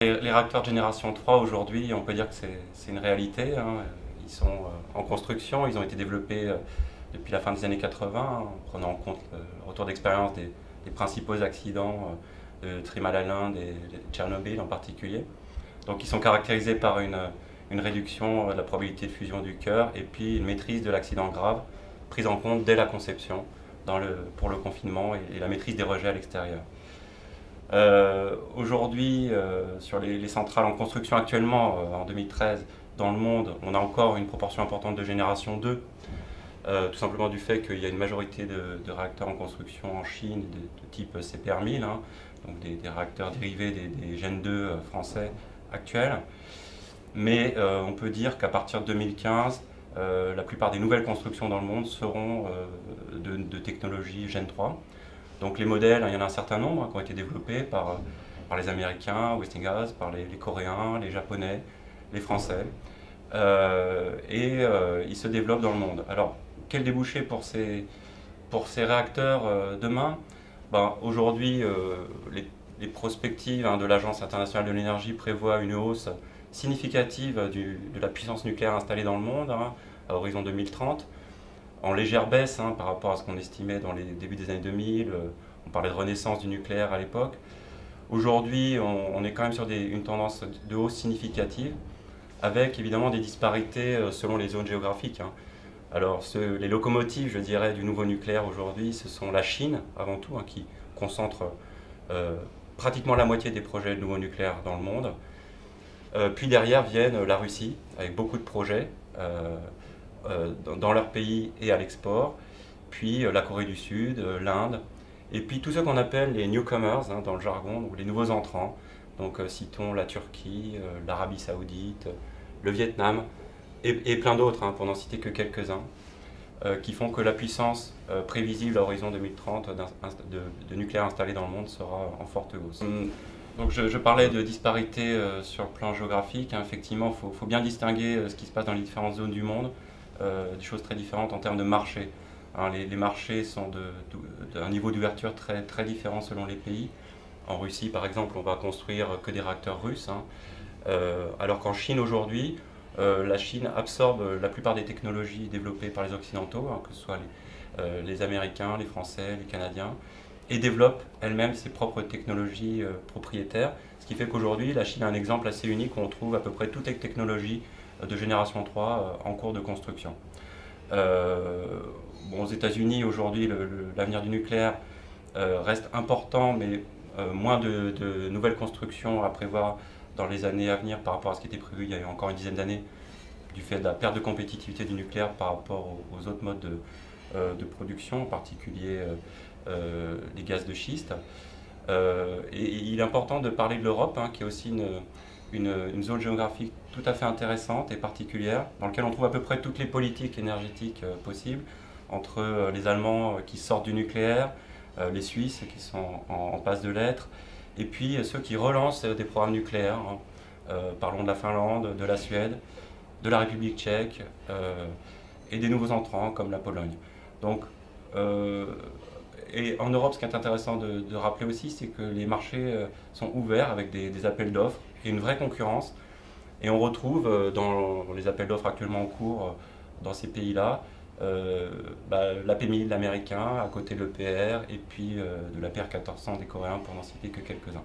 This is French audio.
Les réacteurs de génération 3 aujourd'hui, on peut dire que c'est une réalité, hein. Ils sont en construction, ils ont été développés depuis la fin des années 80, hein, en prenant en compte le retour d'expérience des principaux accidents de Three Mile Island et de Tchernobyl en particulier. Donc ils sont caractérisés par une réduction de la probabilité de fusion du cœur et puis une maîtrise de l'accident grave prise en compte dès la conception pour le confinement et la maîtrise des rejets à l'extérieur. Aujourd'hui, sur les centrales en construction actuellement, en 2013, dans le monde, on a encore une proportion importante de génération 2, tout simplement du fait qu'il y a une majorité de réacteurs en construction en Chine de type CPR1000, hein, donc des réacteurs dérivés des Gen 2 français actuels. Mais on peut dire qu'à partir de 2015, la plupart des nouvelles constructions dans le monde seront de technologie Gen 3. Donc les modèles, il y en a un certain nombre qui ont été développés par les Américains, Westinghouse, par les Coréens, les Japonais, les Français. Ils se développent dans le monde. Alors, quel débouché pour ces réacteurs demain? Aujourd'hui, les prospectives de l'Agence internationale de l'énergie prévoient une hausse significative de la puissance nucléaire installée dans le monde, hein, à horizon 2030. En légère baisse par rapport à ce qu'on estimait dans les débuts des années 2000. On parlait de renaissance du nucléaire à l'époque. Aujourd'hui, on est quand même sur une tendance de hausse significative, avec évidemment des disparités selon les zones géographiques. Alors, les locomotives, je dirais, du nouveau nucléaire aujourd'hui, ce sont la Chine, avant tout, qui concentre pratiquement la moitié des projets de nouveau nucléaire dans le monde. Puis derrière viennent la Russie, avec beaucoup de projets dans leur pays et à l'export, puis la Corée du Sud, l'Inde, et puis tous ceux qu'on appelle les newcomers dans le jargon, ou les nouveaux entrants. Donc citons la Turquie, l'Arabie Saoudite, le Vietnam, et plein d'autres, pour n'en citer que quelques-uns, qui font que la puissance prévisible à horizon 2030 de nucléaire installé dans le monde sera en forte hausse. Donc je parlais de disparité sur le plan géographique. Effectivement, il faut bien distinguer ce qui se passe dans les différentes zones du monde, des choses très différentes en termes de marché. Les marchés sont d'un niveau d'ouverture très, très différent selon les pays. En Russie, par exemple, on va construire que des réacteurs russes, alors qu'en Chine aujourd'hui, la Chine absorbe la plupart des technologies développées par les Occidentaux, que ce soit les Américains, les Français, les Canadiens, et développe elle-même ses propres technologies propriétaires, ce qui fait qu'aujourd'hui, la Chine a un exemple assez unique où on trouve à peu près toutes les technologies de génération 3 en cours de construction. Aux États-Unis, aujourd'hui, l'avenir du nucléaire reste important, mais moins de nouvelles constructions à prévoir dans les années à venir par rapport à ce qui était prévu il y a encore une dizaine d'années, du fait de la perte de compétitivité du nucléaire par rapport aux autres modes de production, en particulier les gaz de schiste. Et il est important de parler de l'Europe, qui est aussi une zone géographique tout à fait intéressante et particulière, dans laquelle on trouve à peu près toutes les politiques énergétiques possibles, entre les Allemands qui sortent du nucléaire, les Suisses qui sont en passe de l'être, et puis ceux qui relancent des programmes nucléaires. Parlons de la Finlande, de la Suède, de la République tchèque, et des nouveaux entrants comme la Pologne. Donc, et en Europe, ce qui est intéressant de rappeler aussi, c'est que les marchés sont ouverts avec des appels d'offres et une vraie concurrence. Et on retrouve dans les appels d'offres actuellement en cours dans ces pays-là, l'AP1000 l'américain, à côté de l'EPR, et puis de l'APR 1400 des Coréens, pour n'en citer que quelques-uns.